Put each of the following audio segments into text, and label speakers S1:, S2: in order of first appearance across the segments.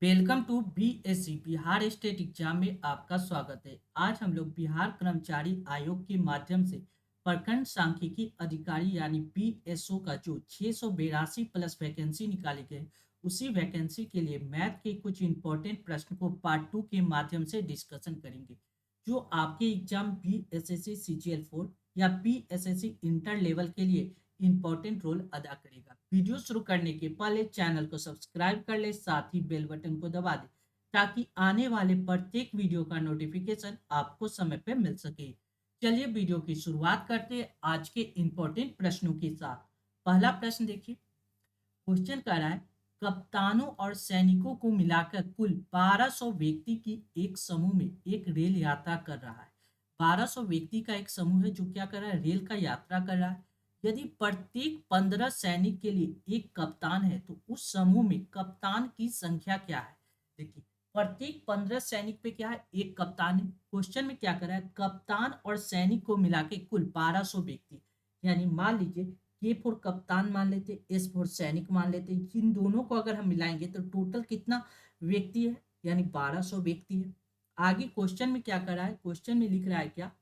S1: Welcome to BSC Bihar state exam में आपका स्वागत है। आज हम लोग बिहार कर्मचारी आयोग के माध्यम से प्रखंड सांख्यिकी अधिकारी यानी बीएसओ का जो 682 प्लस वैकेंसी निकाली गई, उसी वैकेंसी के लिए मैथ के कुछ इंपॉर्टेंट प्रश्न को पार्ट 2 के माध्यम से डिस्कशन करेंगे, जो आपके एग्जाम बीएसएससी सीजीएल 4 या बीएसएससी इंटर लेवल के लिए इंपॉर्टेंट रोल अदा करेगा। वीडियो शुरू करने के पहले चैनल को सब्सक्राइब कर ले, साथ ही बेल बटन को दबा दे ताकि आने वाले प्रत्येक वीडियो का नोटिफिकेशन आपको समय पर मिल सके। चलिए वीडियो की शुरुआत करते हैं आज के इंपॉर्टेंट प्रश्नों के साथ। पहला प्रश्न देखिए, क्वेश्चन कर रहा है कप्तानों और सैनिकों को मिलाकर कुल 1200 व्यक्ति की एक समूह में एक रेल यात्रा कर रहा है। 1200 व्यक्ति का एक समूह है जो क्या कर रहा है, रेल का यात्रा कर रहा है। यदि प्रत्येक 15 सैनिक के लिए एक कप्तान है तो उस समूह में कप्तान की संख्या क्या है। देखिए, प्रत्येक 15 सैनिक पे क्या है, एक कप्तान है। क्वेश्चन में क्या कर रहा है, कप्तान और सैनिक को मिला के कुल 1200 व्यक्ति, यानी मान लीजिए के 4 कप्तान मान लेते, S4 सैनिक मान लेते। इन दोनों को अगर हम मिलाएंगे तो टोटल कितना व्यक्ति है, यानी 1200 व्यक्ति है। आगे क्वेश्चन में क्या कर रहा है, क्वेश्चन में लिख रहा है क्या,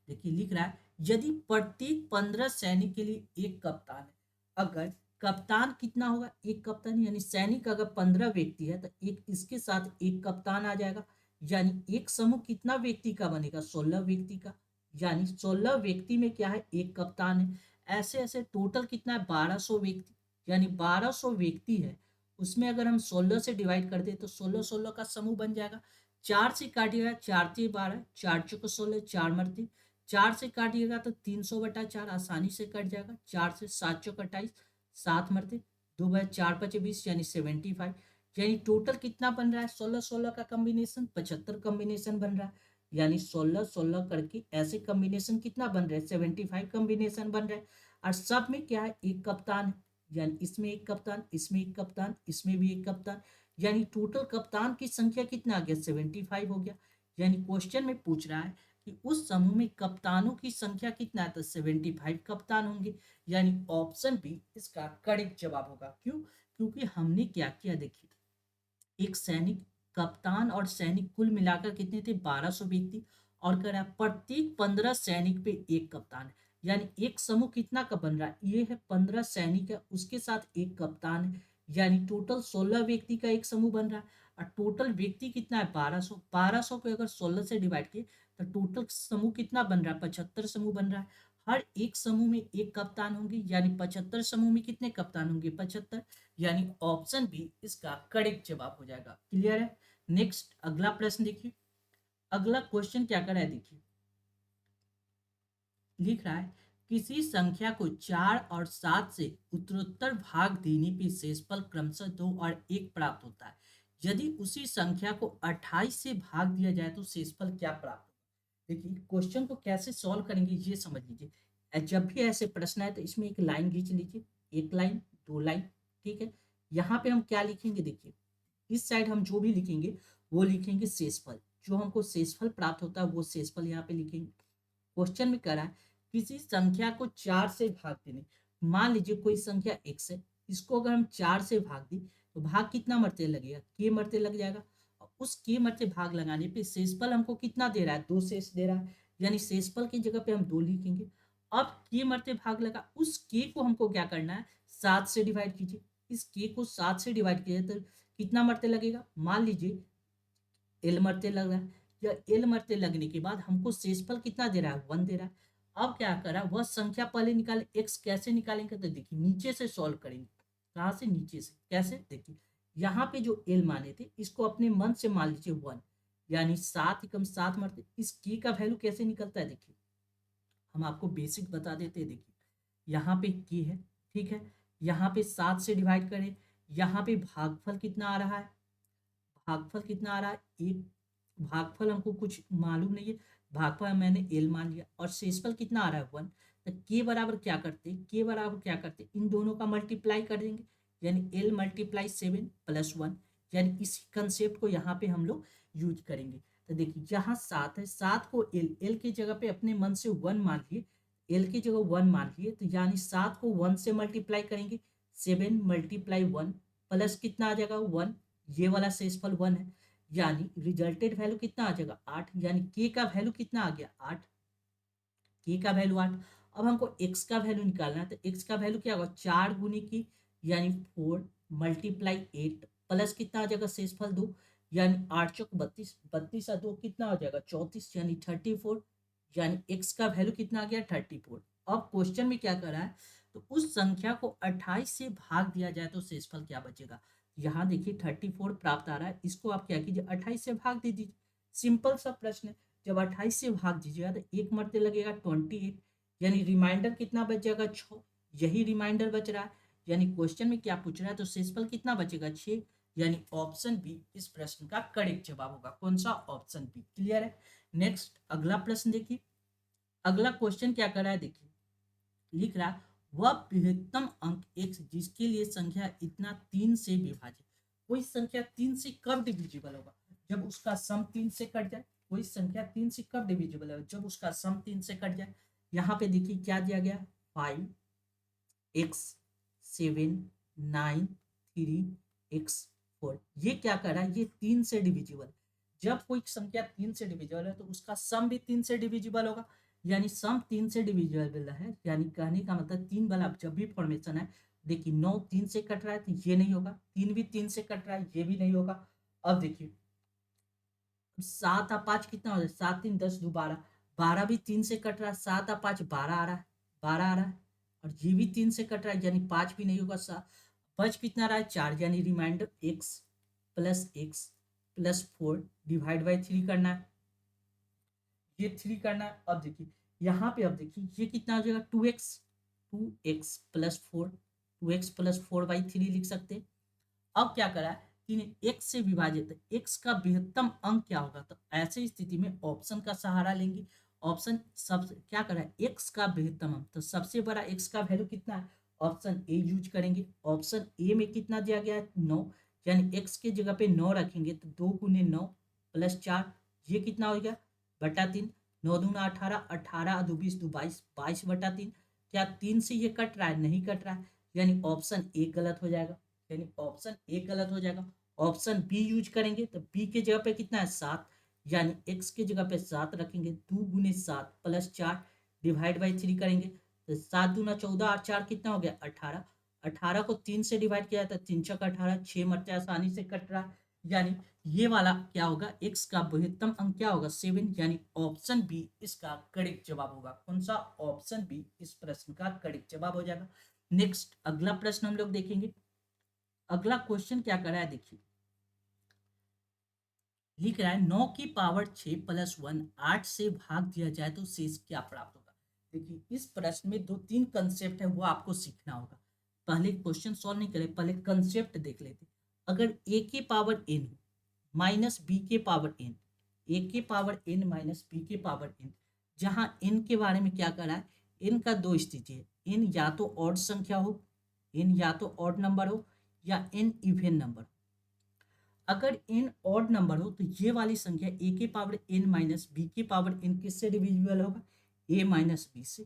S1: देखिए लिख रहा है यदि प्रत्येक 15 सैनिक के लिए एक कप्तान है, अगर कप्तान कितना होगा, एक कप्तान, यानी सैनिक अगर 15 व्यक्ति है तो एक इसके साथ एक कप्तान आ जाएगा, यानी एक समूह कितना व्यक्ति का बनेगा, 16 व्यक्ति का, यानी 16 व्यक्ति में क्या है, एक कप्तान है। ऐसे ऐसे टोटल कितना है, 1200 व्यक्ति, यानी 1200 व्यक्ति है, उसमें अगर हम 16 से डिवाइड कर दे तो 16 16 का समूह बन जाएगा। 4 से काटिएगा, 4 × 3 = 12, 4 × 4 = 16, 4 × 4 से काटिएगा तो 300/4 आसानी से कट जाएगा। 4 से 7 × 28, 7 मरते, 2/4 = 20, यानी 75। यानी टोटल कितना बन रहा है, 16 16 का कॉम्बिनेशन 75 कॉम्बिनेशन बन रहा है, यानी 16 16 करके ऐसे कॉम्बिनेशन कितना बन रहा है, 75 कॉम्बिनेशन बन रहा है। और सब में क्या है, एक कप्तान है, यानी इसमें एक कप्तान, इसमें एक कप्तान, इसमें भी एक कप्तान, यानी टोटल कप्तान की संख्या कितना आ गया, 75 हो गया। यानी क्वेश्चन में पूछ रहा है कि उस समूह में कप्तानों की संख्या कितना है, तो 75 कप्तान होंगे, यानी ऑप्शन बी इसका करेक्ट जवाब होगा। क्यों, क्योंकि हमने क्या किया, देखिए एक सैनिक, कप्तान और सैनिक कुल मिलाकर कितने थे, 1200 व्यक्ति, और कह रहा है प्रत्येक 15 सैनिक पे एक कप्तान है, यानी एक समूह कितना का बन रहा है, ये है 15 सैनिक है, उसके साथ एक कप्तान है, यानी टोटल 16 व्यक्ति का एक समूह बन रहा है। और टोटल व्यक्ति कितना है, 1200, 1200 को अगर 16 से डिवाइड किए तो टोटल समूह कितना बन रहा है, 75 समूह बन रहा है। हर एक समूह में एक कप्तान होंगे, यानी 75 समूह में कितने कप्तान होंगे, 75, यानी ऑप्शन बी इसका करेक्ट जवाब हो जाएगा। क्लियर है। नेक्स्ट अगला प्रश्न देखिए, अगला क्वेश्चन क्या कर रहा है, देखिए लिख रहा है किसी संख्या को 4 और 7 से उत्तरोत्तर भाग देने पे शेषफल क्रमशः 2 और 1 प्राप्त होता है। यदि उसी संख्या को 28 से भाग दिया जाए तो शेषफल क्या प्राप्त होगा। देखिए क्वेश्चन को कैसे सॉल्व करेंगे ये समझ लीजिए। जब भी ऐसे प्रश्न आए तो इसमें एक लाइन खींच लीजिए, एक लाइन, दो लाइन, ठीक है। यहाँ पे हम क्या लिखेंगे, देखिए इस साइड हम जो भी लिखेंगे वो लिखेंगे शेषफल, जो हमको शेषफल प्राप्त होता है वो शेषफल यहाँ पे लिखेंगे। क्वेश्चन में कह रहा है किसी संख्या को 4 से भाग देने, मान लीजिए कोई संख्या x है, इसको अगर हम 4 से भाग दी तो भाग कितना मरते लगेगा, k मरते लग जाएगा। और उस k मरते भाग लगाने पे शेषफल हमको कितना दे रहा है, 2 शेष दे रहा है, यानी शेषफल की जगह पे हम 2 लिखेंगे। अब k मरते भाग लगा, उस k को हमको क्या करना है, 7 से डिवाइड कीजिए। इस k को 7 से डिवाइड किया तो कितना मरते लगेगा, मान लीजिए एल मरते लग रहा है, या एल मरते लगने के बाद हमको शेषफल कितना दे रहा है, 1 दे रहा है। अब क्या करा, वह संख्या पहले निकाले, एक्स कैसे निकालेंगे, तो देखिए नीचे से सॉल्व करेंगे। कहाँ से, नीचे से, कैसे, देखिए यहाँ पे जो एल माने थे इसको अपने मन से मान लीजिए 1, यानी 7 × 7 मरते, इस की का वैल्यू कैसे निकलता है, देखिए हम आपको बेसिक बता देते हैं। देखिए यहाँ पे की है, ठीक है, यहाँ पे 7 से डिवाइड करें, यहाँ पे भागफल कितना आ रहा है, भागफल कितना आ रहा है, एक, भागफल हमको कुछ मालूम नहीं है, भागफल मैंने एल मान लिया, और शेषफल कितना आ रहा है, 1। तो के बराबर क्या करते, के बराबर क्या करते, इन दोनों का मल्टीप्लाई कर देंगे, यानी एल मल्टीप्लाई 7 + 1, यानी इस कंसेप्ट को यहाँ पे हम लोग यूज करेंगे। तो देखिए यहाँ 7 है, 7 को एल, एल की जगह पे अपने मन से 1 मान लिए, एल की जगह 1 मान लिए, तो यानी 7 को 1 से मल्टीप्लाई करेंगे, 7 × 1 प्लस कितना आ जाएगा, 1, ये वाला शेषफल 1 है, यानी रिजल्टेड वैल्यू कितना आ जाएगा 8, यानी के का वैल्यू कितना आ गया 8, के का वैल्यू 8। अब हमको एक्स का वैल्यू निकालना है, तो एक्स का वैल्यू क्या होगा 4 गुनी की यानी 4 मल्टीप्लाई 8 प्लस कितना आ जाएगा शेषफल 2, यानी 8 चौक 32, 32 और 2 कितना हो जाएगा 34, यानी 34, यानी एक्स का वैल्यू कितना आ गया 34। अब क्वेश्चन में क्या कर रहा है, तो उस संख्या को 28 से भाग दिया जाए तो शेषफल क्या बचेगा। यहाँ देखिए 34 प्राप्त आ रहा है, इसको आप क्या कीजिए 28 से भाग दे दीजिए, सिंपल सा प्रश्न है। जब 28 से भाग दीजिएगा तो एक मरते लगेगा 28, यानी रिमाइंडर कितना बच जाएगा 6, यही रिमाइंडर बच रहा है, यानी क्वेश्चन में क्या पूछ रहा है, तो शेषफल कितना बचेगा 6, यानी ऑप्शन बी इस प्रश्न का करेक्ट जवाब होगा। कौन सा, ऑप्शन बी। क्लियर है। नेक्स्ट अगला प्रश्न देखिए, अगला क्वेश्चन क्या कर रहा है देखिए, लिख रहा है वह बृहत्तम अंक x जिसके लिए संख्या इतना 3 से विभाजित। कोई संख्या 3 से कब डिविजिबल होगा, जब उसका सम 3 से कट जाए। कोई संख्या 3 से कब डिविजिबल है, जब उसका सम 3 से कट जाए। यहाँ पे देखिए क्या दिया गया 5 x 7 9 3 x 4, ये क्या कर रहा है, ये 3 से डिविजिबल। जब कोई संख्या 3 से डिविजिबल है तो उसका सम भी 3 से डिविजिबल होगा, यानी सम 3 से डिविजिबल है, यानी कहने का मतलब 3 वाला जब भी फॉर्मेशन है, देखिए 9 3 से कट रहा है तो ये नहीं होगा, 3 भी 3 से कट रहा है ये भी नहीं होगा। अब देखिए 7 और 5 कितना हो जाए 7 3 10 2 12, 12 भी 3 से कट रहा है, 7 और 5 12 आ रहा है, 12 आ रहा है, और ये भी 3 से कट रहा है यानी 5 भी नहीं होगा। बच कितना रहा है 4, यानी reminder x plus 4 divide by 3 करना है, ये 3 करना है। अब देखिए यहाँ पे, अब देखिए ये कितना हो जाएगा 2x प्लस 4, 2x प्लस 4/3 लिख सकते हैं। अब क्या करा है, तीन x से विभाजित है, x का बृहत्तम अंक क्या होगा, तो ऐसी स्थिति में ऑप्शन का सहारा लेंगे। ऑप्शन सबसे क्या करा है x का बृहत्तम अंक, तो सबसे बड़ा x का वैल्यू कितना है, ऑप्शन ए यूज करेंगे। ऑप्शन ए में कितना दिया गया है 9, यानी x के जगह पे 9 रखेंगे तो 2 गुने 9 प्लस 4, ये कितना हो गया बटा 3, 9 दूना 18, 18 दो 20 दो 22, 22 बटा 3। क्या 3 से ये कट रहा है, नहीं कट रहा है, यानी ऑप्शन ए गलत हो जाएगा, यानी ऑप्शन ए गलत हो जाएगा। ऑप्शन बी यूज करेंगे तो बी के जगह पे कितना है 7, यानी x के जगह पे 7 रखेंगे, 2 गुने 7 प्लस 4 डिवाइड बाई 3 करेंगे, तो 7 दूना 14 और 4 कितना हो गया 18, 18 को 3 से डिवाइड किया था 3 छक 18, 6 मरते आसानी से कट रहा है, यानी ये वाला क्या होगा x का बृहत्तम अंक क्या होगा 7, यानी ऑप्शन बी इसका करेक्ट जवाब होगा। कौन सा, ऑप्शन बी इस प्रश्न का करेक्ट जवाब हो जाएगा। नेक्स्ट अगला प्रश्न हम लोग देखेंगे, अगला क्वेश्चन क्या कर रहा है देखिए, लिख रहा है 9 की पावर 6 प्लस 1 8 से भाग दिया जाए तो शेष क्या प्राप्त होगा। देखिए इस प्रश्न में 2-3 कंसेप्ट है वो आपको सीखना होगा। पहले क्वेश्चन सॉल्व नहीं करें, पहले कंसेप्ट देख लेते। अगर a के पावर n माइनस बी के पावर n, a के पावर n माइनस बी के पावर n, जहां n के बारे में क्या करा है, n का दो स्थिति है, n या तो ऑड संख्या हो, n या तो ऑड नंबर हो या n इवन नंबर हो। अगर n ऑड नंबर हो तो ये वाली संख्या a के पावर n माइनस बी के पावर n किससे डिविजिबल होगा, a माइनस बी से,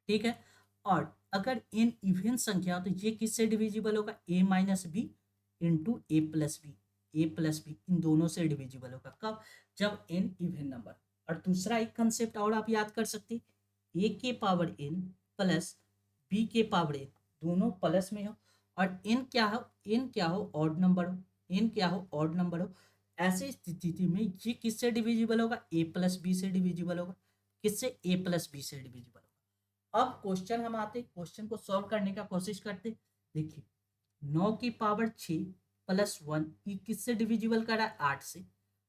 S1: ठीक है। और अगर n इवन संख्या हो तो ये किससे डिविजिबल होगा, a minus B into A plus B इन दोनों से डिविजिबल होगा। कब, जब n इवन नंबर। और दूसरा एक कंसेप्ट और आप याद कर सकते, a के पावर n प्लस बी के पावर n दोनों प्लस में हो, और n क्या हो ऑड नंबर हो, n क्या हो ऑड नंबर हो, ऐसी स्थिति में ये किससे डिविजिबल होगा, a प्लस बी से डिविजिबल होगा। किससे, a प्लस बी से डिविजिबल होगा। अब क्वेश्चन हम आते, क्वेश्चन को सॉल्व करने का कोशिश करते। देखिए 9 की पावर 6 प्लस 1 ये किससे डिविजिबल करा है 8 से,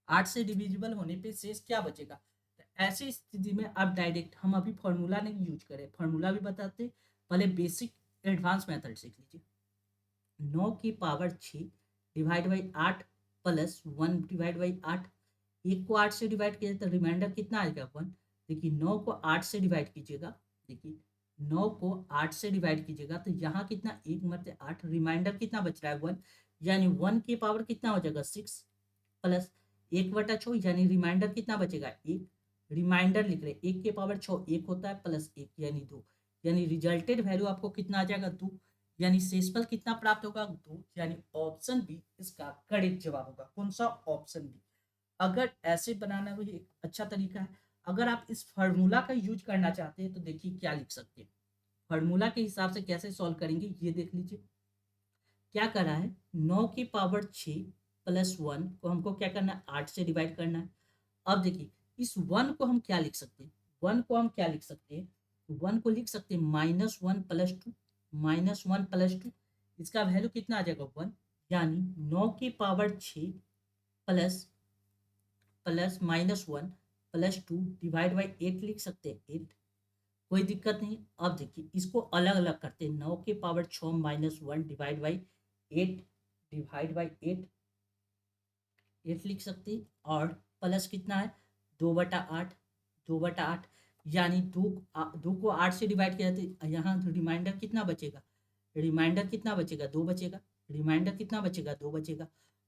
S1: 8 से डिविजिबल होने पे शेष क्या बचेगा। तो ऐसी स्थिति में अब डायरेक्ट हम अभी फॉर्मूला नहीं यूज करें, फॉर्मूला भी बताते, पहले बेसिक एडवांस मेथड सीख लीजिए। 9 की power 6 divide by 8 plus 1 divide by 8, एक को 8 से डिवाइड किया तो रिमाइंडर कितना आएगा 1। देखिए 9 को 8 से डिवाइड कीजिएगा, देखिए 9 को 8 से डिवाइड कीजिएगा तो यहाँ कितना, एक मरते 8, रिमाइंडर कितना बच रहा है 1, यानी 1 की पावर कितना हो जाएगा 6 प्लस 1/6, यानी रिमाइंडर कितना बचेगा 1, रिमाइंडर लिख रहे 1 के पावर 6 1 होता है प्लस 1 यानी 2, यानी रिजल्टेड वैल्यू आपको कितना आ जाएगा 2, यानी शेषफल कितना प्राप्त होगा 2, यानी ऑप्शन बी इसका करेक्ट जवाब होगा। कौन सा? Option B. अगर ऐसे बनाना भी एक अच्छा तरीका है। अगर आप इस फार्मूला का यूज करना चाहते हैं तो देखिए क्या लिख सकते हैं। फार्मूला के हिसाब से कैसे सॉल्व करेंगे ये देख लीजिए। क्या करा है, 9 की पावर 6 प्लस 1 को हमको क्या करना है, 8 से डिवाइड करना है। अब देखिए इस 1 को हम क्या लिख सकते हैं, 1 को हम क्या लिख सकते हैं, 1 को लिख सकते हैं -1 प्लस 2, -1 प्लस 2, इसका वैल्यू कितना आ जाएगा 1, यानी 9 की power 6 plus plus -1 plus 2 divide by 8 लिख सकते हैं 8। कोई दिक्कत नहीं। अब देखिए इसको अलग अलग करते हैं, 9 के power 6 -1 divide by 8, divide by 8 8 लिख सकते हैं। और प्लस कितना है 2/8, 2/8, यानी दो को 8 से डिवाइड किया तो यहाँ रिमाइंडर कितना बचेगा, रिमाइंडर कितना बचेगा 2 बचेगा, रिमाइंडर कितना बचेगा 2 बचेगा।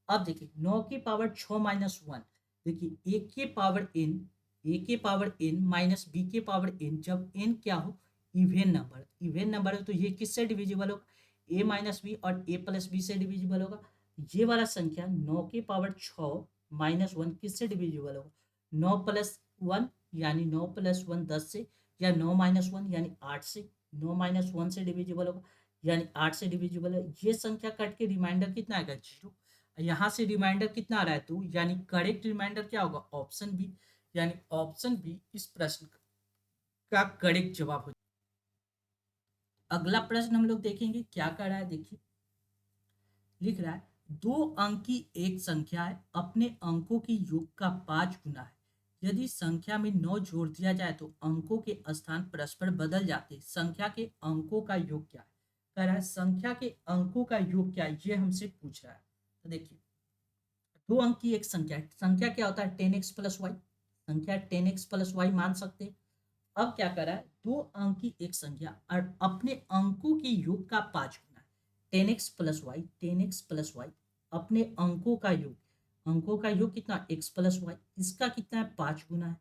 S1: अब देखिए 9 की पावर 6 -1, देखिए ए के पावर एन, ए के पावर एन माइनस बी के पावर एन, जब एन क्या हो इवेन नंबर, इवेन नंबर है तो ये किससे डिविजिबल होगा, ए माइनस बी और ए प्लस बी से डिविजिबल होगा। ये वाला संख्या 9 की पावर 6 -1 किससे डिविजिबल होगा, 9 प्लस 1 यानी 9 प्लस 1 10 से, या 9 माइनस 1 यानी 8 से, 9 माइनस 1 से डिविजिबल होगा यानी 8 से डिविजिबल है। ये संख्या कट के रिमाइंडर कितना आएगा 0, यहाँ से रिमाइंडर कितना आ रहा है 2, यानी करेक्ट रिमाइंडर क्या होगा ऑप्शन बी, यानी ऑप्शन बी इस प्रश्न का करेक्ट जवाब हो। अगला प्रश्न हम लोग देखेंगे क्या कर रहा है, देखिए लिख रहा है 2 अंक की एक संख्या है, अपने अंकों की योग का 5 गुना है। यदि संख्या में 9 जोड़ दिया जाए तो अंकों के स्थान परस्पर बदल जाते हैं, संख्या के अंकों का योग क्या है। कह रहा है संख्या के अंकों का योग क्या है, ये हमसे पूछ रहा है। तो देखिए 2 अंक की एक संख्या है, संख्या क्या होता है 10x प्लस वाई, संख्या 10x प्लस वाई मान सकते हैं। अब क्या कर रहा है 2 अंक की एक संख्या और अपने अंकों के योग का 5 गुना है, 10x plus Y, 10x plus Y अपने अंकों का योग, अंकों का योग कितना x प्लस वाई, इसका कितना है 5 गुना है,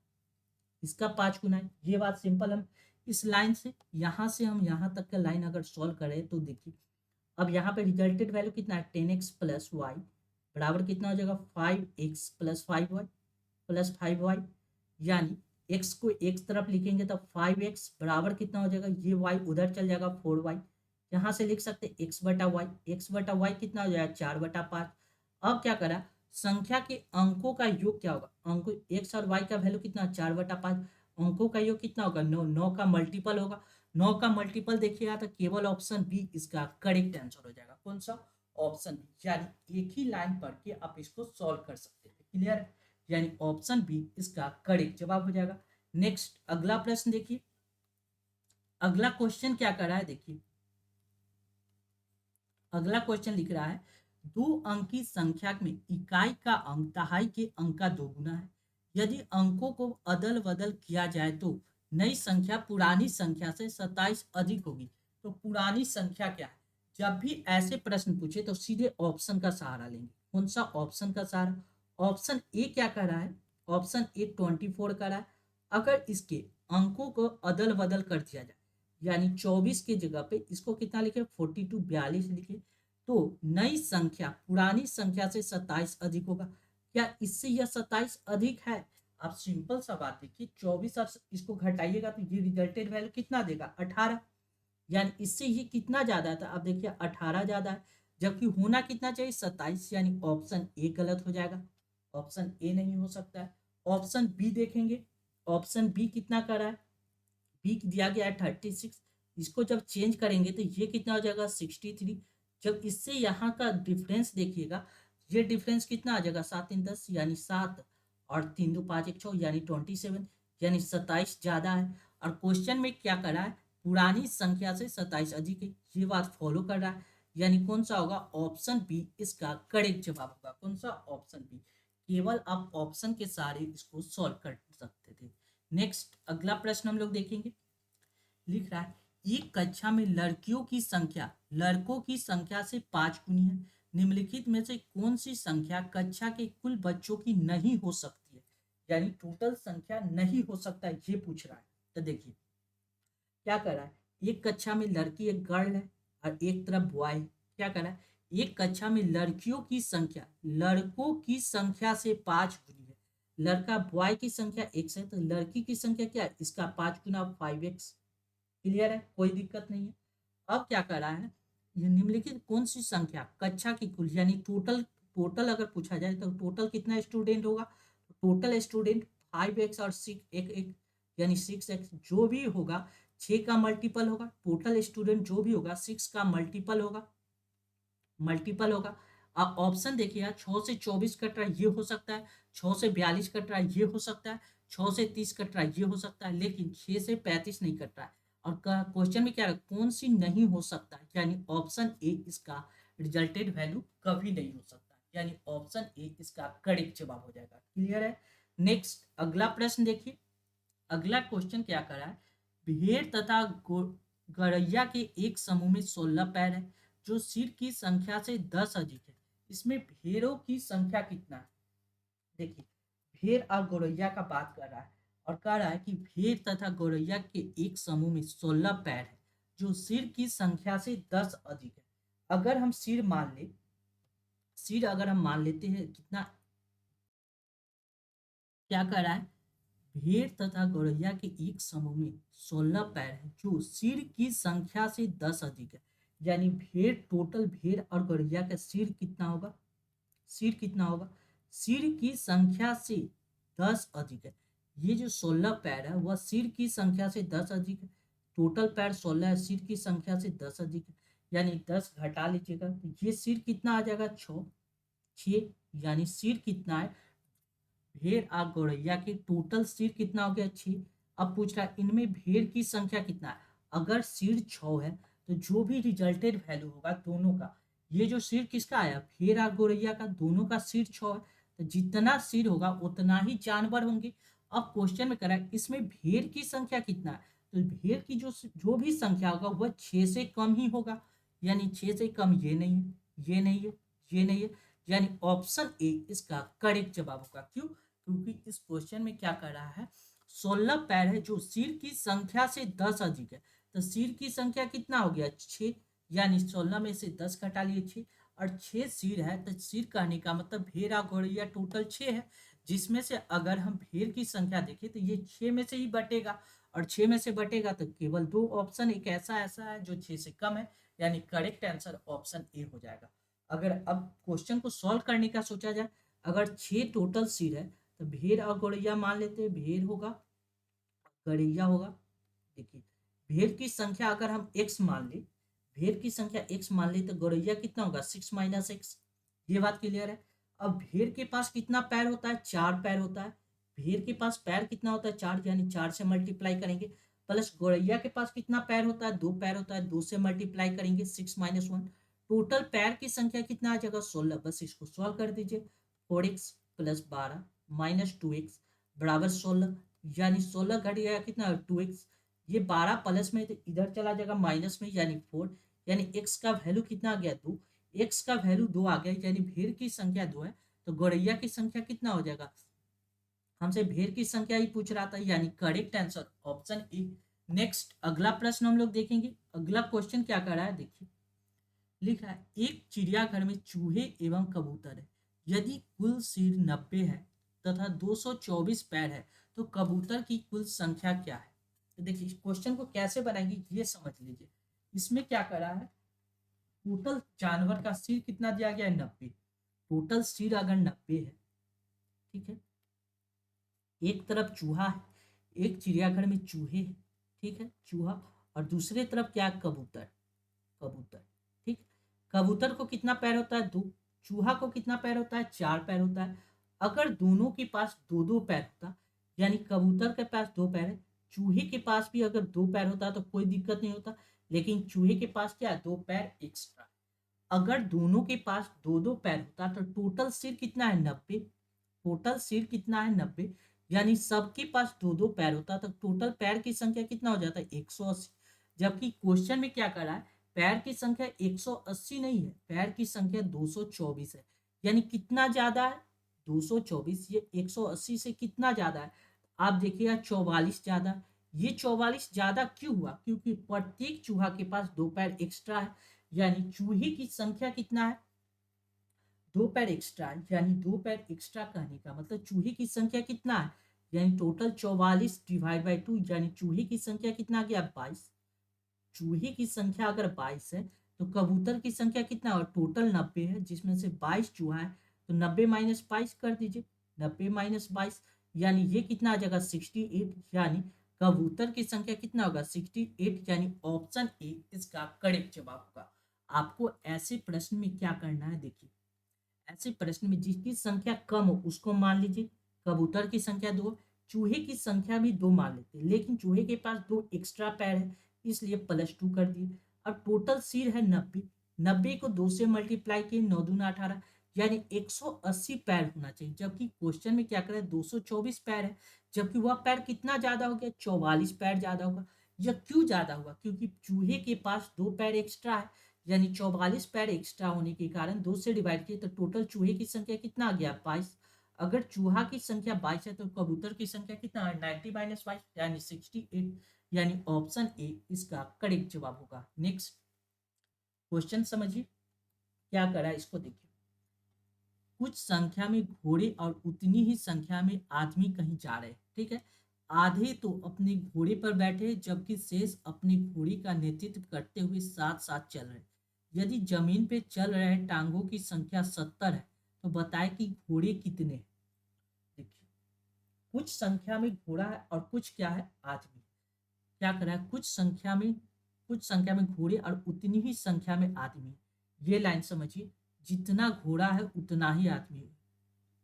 S1: इसका 5 गुना है। ये बात सिंपल। हम इस लाइन से यहाँ से हम यहाँ तक का लाइन अगर सॉल्व करें तो देखिए अब यहाँ पे रिजल्टेड वैल्यू कितना है 10x प्लस वाई बराबर कितना हो जाएगा 5x plus 5y plus 5y, यानी x को एक तरफ लिखेंगे तो 5x बराबर कितना हो जाएगा, ये y उधर चल जाएगा 4y, यहाँ से लिख सकते हैं x बटा वाई, x बटा वाई कितना हो जाएगा 4/5। अब क्या करा संख्या के अंकों का योग क्या होगा, अंक x और y का वैल्यू कितना 4/5, अंकों का योग कितना होगा 9, 9 का मल्टीपल होगा, 9 का मल्टीपल देखिएगा तो केवल ऑप्शन बी इसका करेक्ट आंसर हो जाएगा। कौन सा? ऑप्शन बी, यानी एक ही लाइन पढ़ के आप इसको सॉल्व कर सकते हैं। क्लियर? यानी ऑप्शन बी इसका करेक्ट जवाब हो जाएगा। नेक्स्ट अगला प्रश्न देखिए, अगला क्वेश्चन क्या कर रहा है, देखिए अगला क्वेश्चन लिख रहा है 2 अंक की संख्या में इकाई का अंक दहाई के अंक का 2 गुना है। यदि अंकों को अदल बदल किया जाए तो नई संख्या पुरानी संख्या से 27 अधिक होगी। तो पुरानी संख्या क्या है, जब भी ऐसे प्रश्न पूछे तो सीधे ऑप्शन का सहारा लेंगे। कौन सा? ऑप्शन का सहारा। ऑप्शन ए क्या कर रहा है, ऑप्शन ए 24 कर रहा है। अगर इसके अंकों को अदल बदल कर दिया जाए यानी 24 की जगह पे इसको कितना लिखे 42 42 लिखे तो नई संख्या पुरानी संख्या से 27 अधिक होगा। क्या इससे यह 27 अधिक है? आप सिंपल सा बात देखिए 24 और इसको घटाइएगा तो ये रिजल्टेड वैल्यू कितना देगा 18, यानी इससे ये कितना ज्यादा था, अब देखिए 18 ज्यादा है, जबकि होना कितना चाहिए 27, यानी ऑप्शन ए गलत हो जाएगा, ऑप्शन ए नहीं हो सकता है। ऑप्शन बी देखेंगे, ऑप्शन बी कितना कर रहा है, बी दिया गया है 36, इसको जब चेंज करेंगे तो ये कितना हो जाएगा 63, जब इससे यहाँ का डिफरेंस देखिएगा ये डिफरेंस कितना आ जाएगा 7×10 यानी 7 और 3×2 = 5 = 6 यानी 27, यानी 27 ज्यादा है। और क्वेश्चन में क्या करा है पुरानी संख्या से 27 अधिक है, ये बात फॉलो कर रहा है, यानी कौन सा होगा ऑप्शन बी इसका करेक्ट जवाब होगा। कौन सा? Option B. केवल आप ऑप्शन के सारे इसको सॉल्व कर सकते थे। नेक्स्ट अगला प्रश्न हम लोग देखेंगे, लिख रहा है एक कक्षा में लड़कियों की संख्या लड़कों की संख्या से 5 गुनी है, निम्नलिखित में से कौन सी संख्या कक्षा के कुल बच्चों की नहीं हो सकती है, यानी टोटल संख्या नहीं हो सकता है, ये पूछ रहा है। तो देखिए क्या कर रहा है एक कक्षा में लड़की एक गर्ल है, और एक तरफ बॉय। क्या कह रहा है, एक कक्षा में लड़कियों की संख्या लड़कों की संख्या से 5 गुनी है। लड़का बॉय की संख्या x है, तो लड़की की संख्या क्या है, इसका 5 गुना 5x। क्लियर है, कोई दिक्कत नहीं है। अब क्या कर रहा है, ये निम्नलिखित कौन सी संख्या कक्षा की कुल यानी टोटल, टोटल अगर पूछा जाए तो टोटल कितना स्टूडेंट होगा, टोटल स्टूडेंट 5x और 6 एक एक यानी 6x जो भी होगा 6 का मल्टीपल होगा, टोटल स्टूडेंट जो भी होगा 6 का मल्टीपल होगा। अब ऑप्शन देखिएगा, 6 से 24 कट रहा है ये हो सकता है, 6 से 42 कट रहा है ये हो सकता है, 6 से 30 कट रहा है ये हो सकता है, लेकिन 6 से 35 नहीं कट रहा है। और क्वेश्चन में क्या है, कौन सी नहीं हो सकता है, यानी ऑप्शन ए इसका रिजल्टेड वैल्यू कभी नहीं हो सकता, यानी ऑप्शन ए इसका करेक्ट जवाब हो जाएगा। क्लियर है। नेक्स्ट अगला प्रश्न देखिए, अगला क्वेश्चन क्या कर रहा है, भेड़ तथा गौरैया के एक समूह में 16 पैर है जो सिर की संख्या से 10 अधिक है। इसमें भेड़ों की संख्या कितना है, देखिए भेड़ और गौरैया का बात कर रहा है और कह रहा है कि भेड़ तथा गौरैया के एक समूह में 16 पैर है जो सिर की संख्या से 10 अधिक है। अगर हम सिर अगर हम मान लेते हैं कितना, क्या कर रहा है, भेड़ तथा गौरैया के एक समूह में 16 पैर है जो सिर की संख्या से 10 अधिक है। यानी भेड़, टोटल भेड़ और गौरैया का सिर कितना होगा, सिर कितना होगा, सिर की संख्या से 10 अधिक है। ये जो 16 पैर है वह सिर की संख्या से 10 अधिक है। टोटल पैर 16 है, सिर की संख्या से 10 अधिक है, यानी 10 घटा लीजिएगा तो ये सिर कितना आ जाएगा, 6। यानी सिर कितना है, भेड़ और गौरैया के टोटल सिर कितना हो गया, 6। अब पूछ रहा है इनमें भेड़ की संख्या कितना है, अगर सिर 6 है तो जो भी रिजल्टेड वैल्यू होगा दोनों का, ये जो सिर किसका आया, भेड़ और गौरैया का, दोनों का सिर 6 है, तो जितना सिर होगा उतना ही जानवर होंगे। अब क्वेश्चन में करा इसमें भेड़ की संख्या कितना है, तो भेड़ की जो जो भी संख्या होगा वह 6 से कम ही होगा, यानी 6 से कम ये नहीं है, ये नहीं है, ये नहीं है, यानी ऑप्शन ए इसका करेक्ट जवाब होगा। क्यों, क्योंकि इस क्वेश्चन में क्या कर रहा है, 16 पैर है जो सिर की संख्या से 10 अधिक है, तो सिर की संख्या कितना हो गया, 6। यानी 16 में से 10 घटा लिए 6, और 6 सिर है तो सिर कहने का मतलब भेड़ और गौरैया टोटल 6 है, जिसमें से अगर हम भेड़ की संख्या देखें तो ये 6 में से ही बटेगा, और 6 में से बटेगा तो केवल दो ऑप्शन एक ऐसा ऐसा है जो 6 से कम है, यानी करेक्ट आंसर ऑप्शन ए हो जाएगा। अगर अब क्वेश्चन को सॉल्व करने का सोचा जाए, अगर 6 टोटल सिर है तो भेड़ और गौरैया मान लेते हैं, भेड़ होगा गौरैया होगा। देखिए भेड़ की संख्या अगर हम x मान ले, भेड़ की संख्या x मान ले तो गौरैया कितना होगा, 6 - x। ये बात क्लियर है। अब भेड़ के पास कितना पैर होता है, 4 पैर होता है। भेड़ के पास पैर कितना होता है, 4, यानी 4 से मल्टीप्लाई करेंगे। प्लस गौरैया के पास कितना पैर होता है, 2 पैर होता है, 2 से मल्टीप्लाई करेंगे, 6 - 1। टोटल पैर की संख्या कितना आ जाएगा, 16। बस इसको सॉल्व कर दीजिए, 4x + 12 - 2x बराबर 16, यानी 16 घट गया कितना, 2x। ये 12 प्लस में तो इधर चला जाएगा माइनस में, यानी 4, यानी x का वैल्यू कितना आ गया, 2। x का वैल्यू 2 आ गया, यानी भेड़ की संख्या 2 है, तो गौरैया की संख्या कितना हो जाएगा, हमसे भेड़ की संख्या ही पूछ रहा था, यानी correct answer option A. Next अगला प्रश्न हम लोग देखेंगे, अगला क्वेश्चन क्या कर रहा है, देखिए लिख रहा है एक चिड़ियाघर में चूहे एवं कबूतर है, यदि कुल सिर 90 है तथा 224 पैर है तो कबूतर की कुल संख्या क्या है। तो देखिए इस क्वेश्चन को कैसे बनाएंगे ये समझ लीजिए। इसमें क्या करा है, टोटल जानवर का सिर कितना दिया गया है, 90। टोटल सिर अगर 90 है, ठीक है, एक तरफ चूहा है, एक चिड़ियाघर में चूहे हैं, ठीक है, चूहा, और दूसरे तरफ क्या है, कबूतर। कबूतर, ठीक। कबूतर को कितना पैर होता है, 2। चूहा को कितना पैर होता है, 4 पैर होता है। अगर दोनों के पास दो दो पैर होता, यानी कबूतर के पास 2 पैर है, चूहे के पास भी अगर 2 पैर होता तो कोई दिक्कत नहीं होता, लेकिन चूहे के पास क्या है, 2 पैर एक्स्ट्रा। अगर दोनों के पास दो दो पैर होता तो टोटल सिर कितना है, 90। टोटल सिर कितना है, 90, यानी सबके पास दो दो पैर होता तो टोटल पैर की संख्या कितना हो जाता है, 180। जबकि क्वेश्चन में क्या कर रहा है, पैर की संख्या 180 नहीं है, पैर की संख्या 224 है, यानी कितना ज्यादा है, 224। ये 180 से कितना ज्यादा है, आप देखिएगा 44 ज्यादा। ये 44 ज्यादा क्यों हुआ, क्योंकि प्रत्येक चूहा के पास 2 पैर एक्स्ट्रा है, यानी चूहे की संख्या कितना है, दो पैर एक्स्ट्रा, यानी दो पैर एक्स्ट्रा कहने का मतलब चूहे की संख्या कितना है, यानी टोटल 44 डिवाइड बाई 2, यानी चूहे की संख्या कितना आ गया 22। चूहे की संख्या अगर 22 है तो कबूतर की संख्या कितना है, टोटल 90 है, जिसमें से 22 चूहा है, तो 90 माइनस 22 कर दीजिए, 90 माइनस 22, यानी ये कितना आ जाएगा 68, यानी कबूतर की संख्या कितना होगा 68, यानी ऑप्शन ए इसका करेक्ट जवाब होगा। आपको ऐसे प्रश्न में क्या करना है, देखिए ऐसे प्रश्न में जिसकी संख्या कम हो उसको मान लीजिए, कबूतर की संख्या दो, चूहे की संख्या भी दो मान लेते हैं, लेकिन चूहे के पास दो एक्स्ट्रा पैर है इसलिए +2 कर दिए। अब टोटल सिर है 90, 90 को 2 से मल्टीप्लाई किए, 9 दूना 18, यानी 180 पैर होना चाहिए, जबकि क्वेश्चन में क्या करें 224 पैर है, जबकि वह पैर कितना ज्यादा हो गया 44 पैर ज्यादा होगा। यह क्यों ज्यादा होगा, क्योंकि चूहे के पास दो पैर एक्स्ट्रा है, यानी 44 पैर एक्स्ट्रा होने के कारण 2 से डिवाइड किए तो टोटल चूहे की संख्या कितना आ गया 22। अगर चूहा की संख्या 22 है तो कबूतर की संख्या कितना है 90 माइनस 22, यानी 68, यानी ऑप्शन ए इसका करेक्ट जवाब होगा। नेक्स्ट क्वेश्चन समझिए क्या करा है, इसको देखिए। कुछ संख्या में घोड़े और उतनी ही संख्या में आदमी कहीं जा रहे हैं, ठीक है। आधे तो अपने घोड़े पर बैठे जबकि शेष अपने घोड़े का नेतृत्व करते हुए साथ साथ चल रहे हैं। यदि जमीन पे चल रहे टांगों की संख्या 70 है तो बताए कि घोड़े कितने हैं। देखिए कुछ संख्या में घोड़ा है और कुछ क्या है आदमी, क्या करा है कुछ संख्या में घोड़े और उतनी ही संख्या में आदमी। ये लाइन समझिए, जितना घोड़ा है उतना ही आदमी है,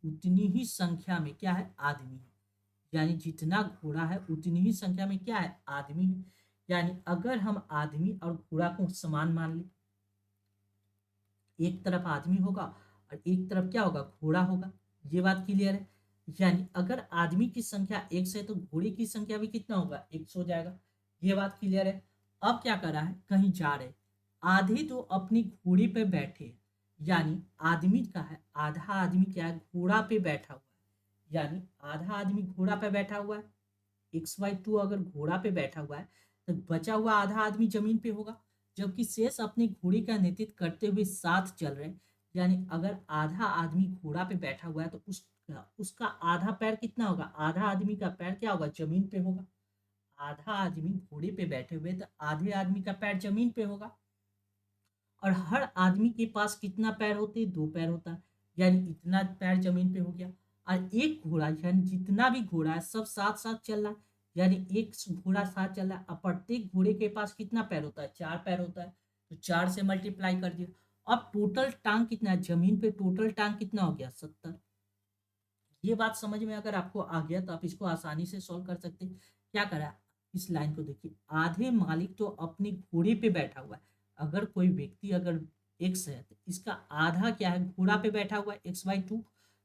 S1: उतनी ही संख्या में क्या है आदमी है, यानी जितना घोड़ा है उतनी ही संख्या में क्या है आदमी है। यानी अगर हम आदमी और घोड़ा को समान मान ले, एक तरफ आदमी होगा और एक तरफ क्या होगा घोड़ा होगा, ये बात क्लियर है। यानी अगर आदमी की संख्या 1 है तो घोड़े की संख्या भी कितना होगा 1 हो जाएगा, ये बात क्लियर है। अब क्या करा है कहीं जा रहे, आधे तो अपनी घोड़े पे बैठे, यानी आदमी का है आधा आदमी क्या है घोड़ा पे बैठा हुआ है, यानी आधा आदमी घोड़ा पे बैठा हुआ है, x/2 अगर घोड़ा पे बैठा हुआ है तो बचा हुआ आधा आदमी जमीन पे होगा, जबकि शेष अपने घोड़े का नेतृत्व करते हुए साथ चल रहे हैं। यानी अगर आधा आदमी घोड़ा पे बैठा हुआ है तो उसका आधा पैर कितना होगा, आधा आदमी का पैर क्या होगा जमीन पे होगा। आधा आदमी घोड़े पे बैठे हुए तो आधे आदमी का पैर जमीन पे होगा, और हर आदमी के पास कितना पैर होते हैं, दो पैर होता है, यानी इतना पैर जमीन पे हो गया। और एक घोड़ा यानी जितना भी घोड़ा है सब साथ साथ चल रहा है, यानी एक घोड़ा साथ चल रहा है, अब प्रत्येक घोड़े के पास कितना पैर होता है, चार पैर होता है, तो चार से मल्टीप्लाई कर दिया। अब टोटल टांग कितना है जमीन पे, टोटल टांग कितना हो गया 70। ये बात समझ में अगर आपको आ गया तो आप इसको आसानी से सॉल्व कर सकते हैं। क्या करा, इस लाइन को देखिए, आधे मालिक तो अपने घोड़े पे बैठा हुआ है, अगर कोई व्यक्ति अगर एक्स है तो इसका आधा क्या है घोड़ा पे बैठा हुआ है x/2,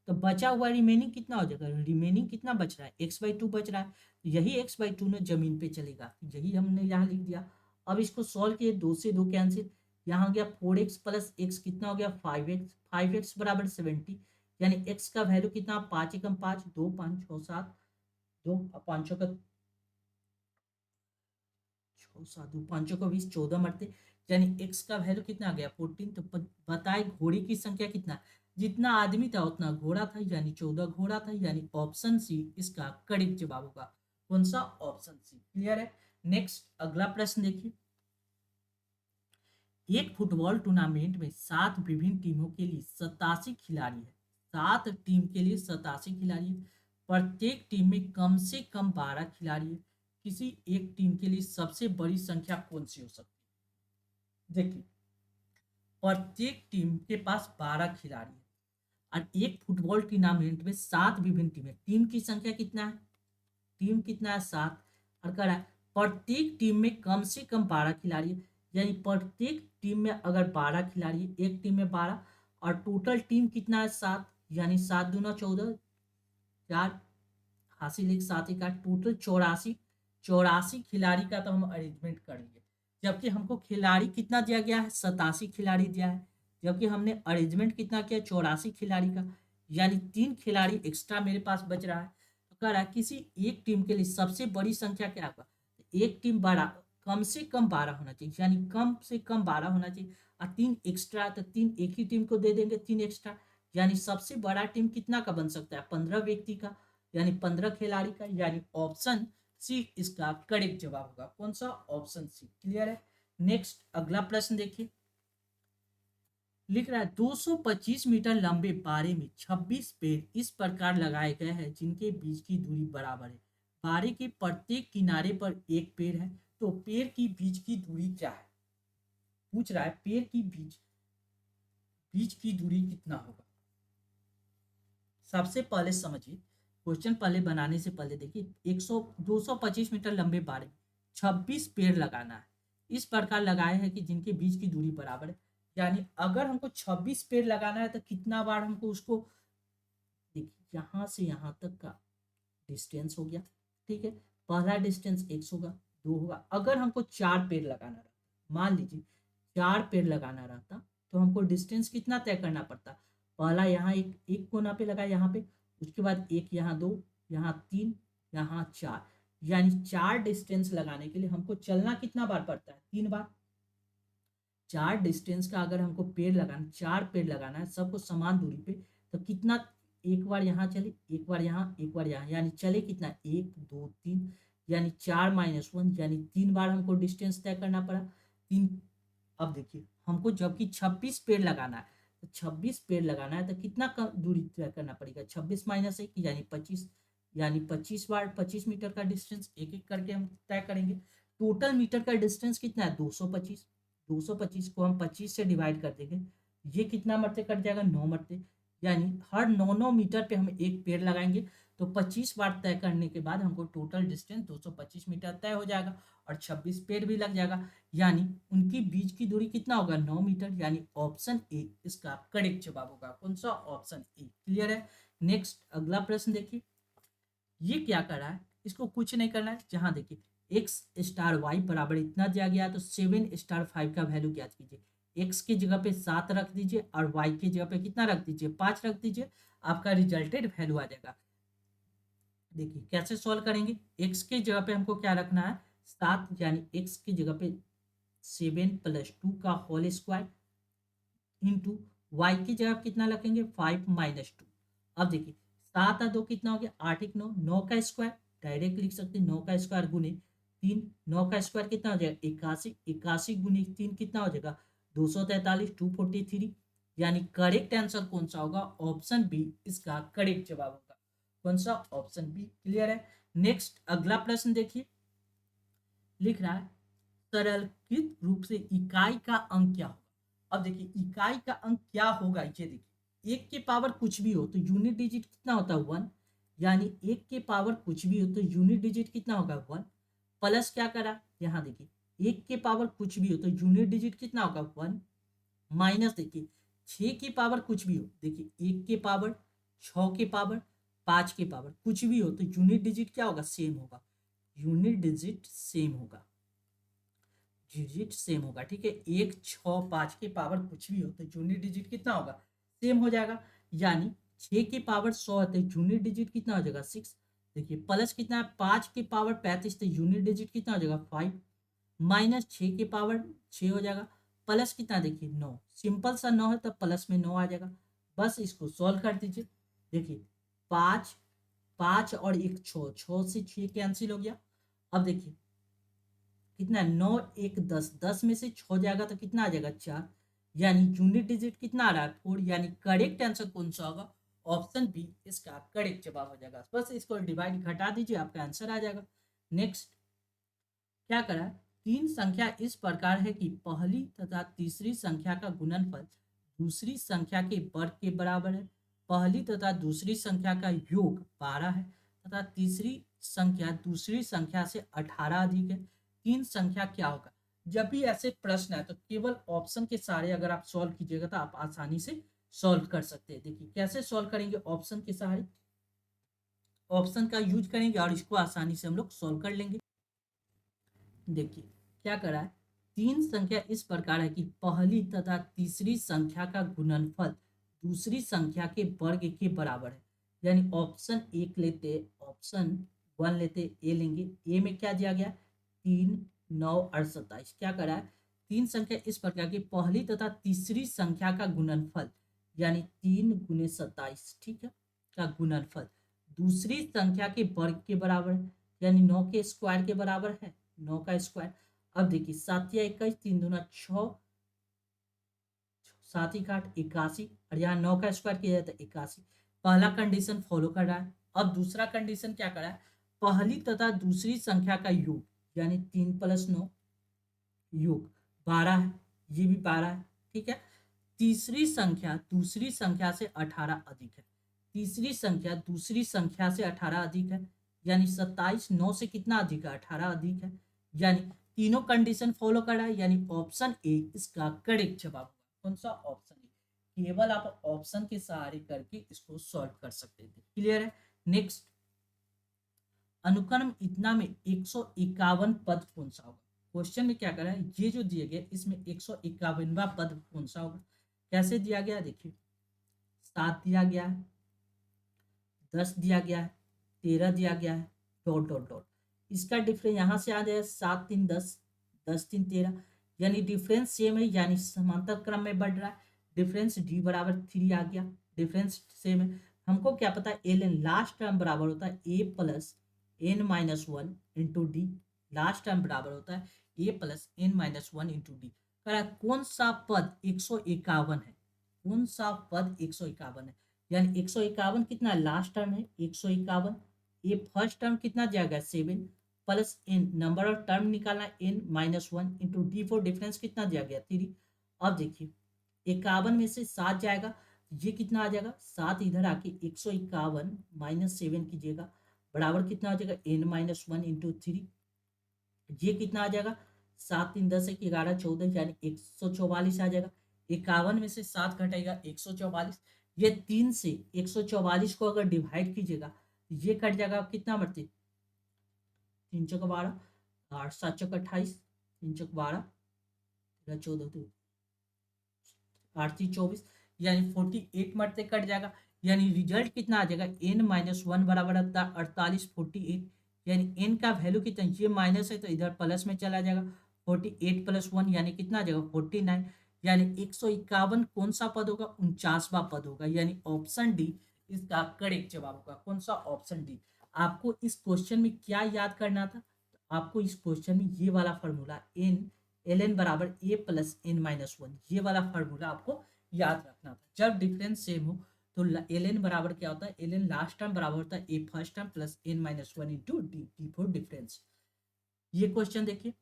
S1: तो बचा हुआ रिमेनिंग कितना हो जाएगा, रिमेनिंग कितना बच रहा है x/2 बच रहा है, तो यही x/2 ने जमीन पे चलेगा, यही हमने यहाँ लिख दिया। अब इसको सॉल्व किए, दो से दो कैंसिल, यहाँ हो गया 4x प्लस एक्स कितना हो गया 5x, 5x बराबर 70, यानी x का वैल्यू कितना 5 एकम 5, 2 5 6 7, 2 पाँचों का 6 7 2 पाँचों का 20, 14 मरते, यानी x का वैल्यू कितना आ गया 14। तो बताए घोड़े की संख्या कितना, जितना आदमी था उतना घोड़ा था, यानी 14 घोड़ा था, यानी ऑप्शन सी इसका करेक्ट जवाब होगा। कौन सा, ऑप्शन सी, क्लियर है। नेक्स्ट अगला प्रश्न देखिए। एक फुटबॉल टूर्नामेंट में 7 विभिन्न टीमों के लिए 87 खिलाड़ी है, 7 टीम के लिए 87 खिलाड़ी है, प्रत्येक टीम में कम से कम 12 खिलाड़ी है, किसी एक टीम के लिए सबसे बड़ी संख्या कौन सी हो सकती है। देखिए प्रत्येक टीम के पास 12 खिलाड़ी है और एक फुटबॉल टूर्नामेंट में 7 विभिन्न टीम है, टीम की संख्या कितना है, टीम कितना है 7, और कह रहा है प्रत्येक टीम में कम से कम 12 खिलाड़ी है, यानी प्रत्येक टीम में अगर 12 खिलाड़ी है, एक टीम में 12, और टोटल टीम कितना है 7, यानी 7 दूना 14, 4 हासिल एक 7 एक 8, टोटल 84, 84 खिलाड़ी का तो हम अरेंजमेंट करेंगे, जबकि हमको खिलाड़ी कितना दिया गया है 87 खिलाड़ी दिया है, जबकि हमने अरेंजमेंट कितना किया 84 खिलाड़ी का, यानी 3 खिलाड़ी एक्स्ट्रा मेरे पास बच रहा है। तो कह रहा है किसी एक टीम के लिए सबसे बड़ी संख्या क्या होगा, एक टीम 12, कम से कम 12 होना चाहिए, यानी कम से कम 12 होना चाहिए, और 3 एक्स्ट्रा, तो 3 एक ही टीम को दे देंगे, 3 एक्स्ट्रा, यानी सबसे बड़ा टीम कितना का बन सकता है, 15 व्यक्ति का, यानी 15 खिलाड़ी का, यानी ऑप्शन सी इसका करेक्ट जवाब होगा। कौन सा, ऑप्शन सी। क्लियर है। नेक्स्ट अगला प्रश्न देखिए, लिख रहा है 225 मीटर लंबे बारे में 26 पेड़ इस प्रकार लगाए गए हैं जिनके बीच की दूरी बराबर है। बारे के प्रत्येक किनारे पर एक पेड़ है, तो पेड़ की बीच की दूरी क्या है। पूछ रहा है पेड़ की बीच बीच की दूरी कितना होगा। सबसे पहले समझिए, क्वेश्चन पहले बनाने से पहले देखिए 225 मीटर लंबे बारे में 26 पेड़ लगाना है, इस प्रकार लगाए हैं कि जिनके बीच की दूरी बराबर है। यानी अगर हमको 26 पेड़ लगाना है तो कितना बार हमको उसको, देखिए यहाँ से यहाँ तक का डिस्टेंस हो गया, ठीक है। पहला डिस्टेंस x होगा, 2 होगा। अगर हमको 4 पेड़ लगाना रहता, मान लीजिए 4 पेड़ लगाना रहता, तो हमको डिस्टेंस कितना तय करना पड़ता। पहला यहाँ एक कोना पे लगा, यहाँ पे, उसके बाद एक यहाँ 2, यहाँ 3, यहाँ 4, यानी 4 डिस्टेंस लगाने के लिए हमको चलना कितना बार पड़ता है, 3 बार। 4 डिस्टेंस का अगर हमको पेड़ लगाना, 4 पेड़ लगाना है सबको समान दूरी पे, तो कितना, एक बार यहाँ चले, एक बार यहाँ, एक बार यहाँ, यानी चले कितना, 1 2 3, यानी 4 - 1, यानी 3 बार हमको डिस्टेंस तय करना पड़ा, 3। अब देखिए हमको जबकि 26 पेड़ लगाना है, तो 26 पेड़ लगाना है तो कितना दूरी तय करना पड़ेगा, 26 - 1 यानी 25, यानी 25 बार 25 मीटर का डिस्टेंस एक एक करके हम तय करेंगे। टोटल मीटर का डिस्टेंस कितना है, 225। 225 को हम 25 से डिवाइड कर देंगे, ये कितना मरते कट जाएगा, 9 मरते, यानी हर 9 मीटर पे हम एक पेड़ लगाएंगे, तो 25 बार तय करने के बाद हमको टोटल डिस्टेंस 225 मीटर तय हो जाएगा, और 26 पेड़ भी लग जाएगा, यानी उनकी बीच की दूरी कितना होगा, 9 मीटर, यानी ऑप्शन ए इसका करेक्ट जवाब होगा। कौन सा, ऑप्शन ए। क्लियर है। नेक्स्ट अगला प्रश्न देखिए, ये क्या कर रहा है, इसको कुछ नहीं करना है। जहां देखिए एक्स स्टार वाई बराबर इतना दिया गया, तो 7 स्टार 5 का वैल्यू ज्ञात कीजिए। एक्स की जगह पे 7 रख दीजिए और वाई की जगह पे कितना रख दीजिए, 5 रख दीजिए, आपका रिजल्टेड वैल्यू आ जाएगा। देखिए कैसे सॉल्व करेंगे, एक्स की जगह पे हमको क्या रखना है, 7, यानी एक्स की जगह पे 7 + 2 का होल स्क्वायर इंटू वाई की जगह कितना रखेंगे, 5 - 2। अब देखिए 7 और 2 कितना हो गया, 8 1 9, 9 का स्क्वायर डायरेक्ट लिख सकते हैं, 9 का स्क्वायर गुने 3, 9 का स्क्वायर कितना हो जाएगा, 81, 81 गुने 3 कितना हो जाएगा, 243, 243, यानी करेक्ट आंसर कौन सा होगा, ऑप्शन बी इसका करेक्ट जवाब होगा। कौन सा, ऑप्शन बी। क्लियर है। नेक्स्ट अगला प्रश्न देखिए, लिख रहा है सरलीकृत रूप से इकाई का अंक क्या होगा। अब देखिए इकाई का अंक क्या होगा, ये देखिए 1 के पावर कुछ भी हो तो यूनिट डिजिट कितना होता है, 1, यानी 1 के पावर कुछ भी हो तो यूनिट डिजिट कितना होगा, 1। प्लस क्या करा, यहाँ देखिए 1 के पावर कुछ भी हो तो यूनिट डिजिट कितना होगा, 1। माइनस देखिए 6 के पावर कुछ भी हो, देखिए 1 के पावर, 6 के पावर, 5 के पावर कुछ भी हो तो यूनिट डिजिट क्या होगा, सेम होगा, यूनिट डिजिट सेम होगा, डिजिट सेम होगा, ठीक है। 1 6 5 के पावर कुछ भी हो तो यूनिट डिजिट कितना होगा, सेम हो जाएगा, यानी 6 के पावर 100 है तो यूनिट डिजिट कितना हो जाएगा, 6। देखिए प्लस कितना है, 5 के पावर 35 तो यूनिट डिजिट कितना हो जाएगा, 5, माइनस 6 के पावर 6 हो जाएगा, प्लस कितना देखिए 9, सिंपल सा 9 है तो प्लस में 9 आ जाएगा। बस इसको सॉल्व कर दीजिए। देखिए 5, 5 और 1 6, 6 से 6 कैंसिल हो गया। अब देखिए कितना है, 9 1 10, 10 में से 6 जाएगा तो कितना आ जाएगा, 4, यानी यूनिट डिजिट कितना आ रहा है, 4, यानी करेक्ट आंसर कौन सा होगा, ऑप्शन बी इसका करेक्ट जवाब हो जाएगा। बस इसको डिवाइड घटा दीजिए, आपका आंसर आ जाएगा। नेक्स्ट क्या करा, 3 संख्या इस प्रकार है कि पहली तथा तीसरी संख्या का गुणनफल दूसरी संख्या के वर्ग के बराबर है। पहली तथा दूसरी संख्या का योग 12 है तथा तीसरी संख्या दूसरी संख्या से 18 अधिक है। 3 संख्या क्या होगा। जब भी ऐसे प्रश्न है तो केवल ऑप्शन के सहारे अगर आप सॉल्व कीजिएगा तो आप आसानी से सॉल्व कर सकते हैं। देखिए कैसे सॉल्व करेंगे, ऑप्शन के सहारे, ऑप्शन का यूज करेंगे और इसको आसानी से हम लोग सॉल्व कर लेंगे। देखिए क्या करा है, 3 संख्या इस प्रकार है कि पहली तथा तीसरी संख्या का गुणनफल दूसरी संख्या के वर्ग के बराबर है। यानी ऑप्शन एक लेते, ऑप्शन 1 लेते, ए लेंगे। ए में क्या दिया गया, 3 9 और 27, क्या करा है तीन संख्या इस प्रकार की, पहली तथा तीसरी संख्या का गुणनफल यानी 3 × 27, ठीक है, का गुणनफल दूसरी संख्या के वर्ग के बराबर है, यानी 9 के स्क्वायर के बराबर है, 9 का स्क्वायर। अब देखिए 7 या 21, 3 दूना 6, 7 × 8 = 81, और यहाँ 9 का स्क्वायर किया जाए तो 81। पहला कंडीशन फॉलो कर रहा है। अब दूसरा कंडीशन क्या कर रहा है, पहली तथा दूसरी संख्या का योग यानी 3 + 9 योग 12 है, ये भी 12 है, ठीक है। तीसरी संख्या दूसरी संख्या से 18 अधिक है, तीसरी संख्या दूसरी संख्या से 18 अधिक है, यानी 27 9 से कितना अधिक है, 18 अधिक है, यानी तीनों कंडीशन फॉलो कर रहा है, यानी ऑप्शन ए इसका करेक्ट जवाब होगा। कौन सा, ऑप्शन ए। केवल आप ऑप्शन के सहारे करके इसको सॉल्व कर सकते थे। क्लियर है। नेक्स्ट, अनुक्रम इतना में 151 पद कौन सा होगा। क्वेश्चन में क्या करा है, ये जो दिए गए इसमें 151वां पद कौन सा होगा। कैसे दिया गया, देखिए 7 दिया गया है, 10 दिया गया है, 13 दिया गया है, डॉट डॉट डॉट। इसका डिफरेंस यहाँ से आ जाएगा 7 3 10, 10 3 13, यानी डिफरेंस सेम है, यानी समांतर क्रम में बढ़ रहा है। डिफरेंस डी बराबर 3 आ गया, डिफरेंस सेम है। हमको क्या पता है, एल एन लास्ट टर्म बराबर होता है a plus n minus one into d. Last term बराबर होता है a plus n minus one into d. कौन सा पद 151 है, कौन सा पद 151 है, यानी 151 कितना लास्ट टर्म है 151, ये फर्स्ट टर्म कितना जाएगा 7 plus N number of term निकालना n -1 into D for difference कितना दिया गया 3। अब देखिए 51 में से 7 जाएगा, ये कितना आ जाएगा 7 इधर आके 151 -7 कीजिएगा, बराबर कितना आ जाएगा n-1 इंटू 3। ये कितना आ जाएगा 7 3 10 1 11 14, यानी 144 आ जाएगा। 51 में से 7 घटेगा 144, ये 3 से 144 को अगर डिवाइड कीजिएगा तो ये कट जाएगा कितना बढ़ते 3 चौक 12, 8 7 चौक 28, 3 चौक 12, 13 14 2 8 3 24, यानी 48 मरते कट जाएगा, यानी रिजल्ट कितना आ जाएगा n-1 बराबर 48 48, यानी n का वैल्यू कितना, ये माइनस है तो इधर प्लस में चला जाएगा, 48 + 1 यानी कितना आ जाएगा 49, यानी 151 कौन सा पद होगा 49वां पद होगा, यानी ऑप्शन डी इसका करेक्ट जवाब होगा। कौन सा, ऑप्शन डी। आपको इस क्वेश्चन में क्या याद करना था, आपको इस क्वेश्चन में ये वाला फॉर्मूला एन एल एन बराबर ए प्लस एन माइनस वन, ये वाला फॉर्मूला आपको याद रखना था। जब डिफरेंस सेम हो तो एल एन बराबर क्या होता है, एल एन लास्ट टर्म बराबर होता है a first term plus n minus one into d d for difference. ये क्वेश्चन देखिए,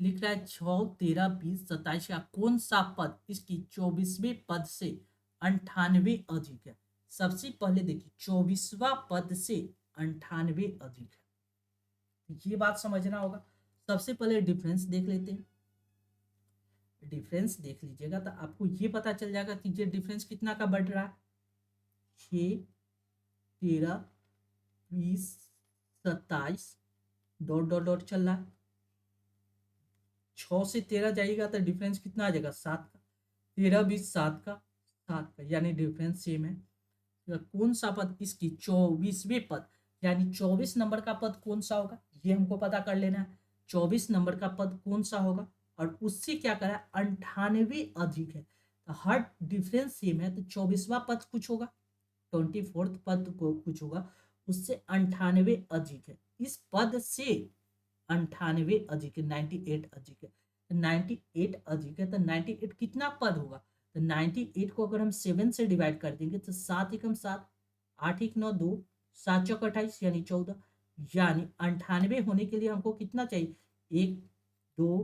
S1: लिख रहा है 6 13 20 27 का कौन सा पद इसकी 24वें पद से 98 अधिक है। सबसे पहले देखिए 24वां पद से 98 अधिक है, ये बात समझना होगा। सबसे पहले डिफरेंस देख लेते हैं, डिफरेंस देख लीजिएगा तो आपको ये पता चल जाएगा कि ये डिफरेंस कितना का बढ़ रहा है, 6 13 20 27 डॉट डॉट डॉट चल रहा है। 6 से 13 जाइएगा तो डिफरेंस कितना आ जाएगा 7 का, 13 20 7 का 7 का, यानी डिफरेंस सेम है। तो कौन सा पद इसकी 24वें पद, यानी 24 नंबर का पद कौन सा होगा, ये हमको पता कर लेना है। 24 नंबर का पद कौन सा होगा, और उससे क्या करा 98 अधिक है, तो हर डिफरेंस सेम है तो 24वां पद कुछ होगा, 24th पद को कुछ होगा, उससे 98 अधिक है, इस पद से 98 अधिक है, 98 अधिक है, तो 98 अधिक है तो 98 कितना पद होगा, तो 98 को अगर हम 7 से डिवाइड कर देंगे तो 7 एकम 7, 8 1 9 2, 7 चौक 28 यानी 14, यानी 98 होने के लिए हमको कितना चाहिए 1 2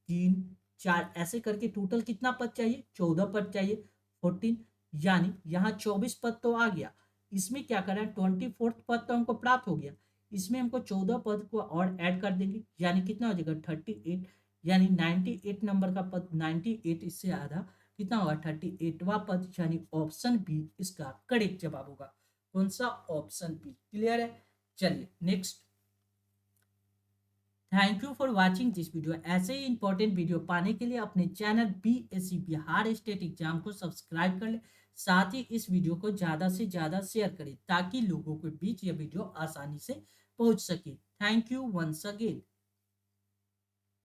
S1: 3 4 ऐसे करके टोटल कितना पद चाहिए 14 पद चाहिए 14, यानी यहाँ 24 पद तो आ गया, इसमें क्या करें 24th पद तो हमको प्राप्त हो गया, इसमें हमको 14 पद को और ऐड कर देंगे, यानी कितना हो जाएगा 38, यानी 98 नंबर का पद 98 इससे आधा कितना होगा 38वां पद, यानी ऑप्शन बी इसका करेक्ट जवाब होगा। कौन सा, ऑप्शन बी। क्लियर है। चलिए next, thank you for watching this video. ऐसे ही इंपॉर्टेंट वीडियो पाने के लिए अपने channel BSc Bihar state exam को सब्सक्राइब कर ले, साथ ही इस वीडियो को ज़्यादा से ज़्यादा शेयर करें ताकि लोगों के बीच यह वीडियो आसानी से पहुंच सके। Thank you once again.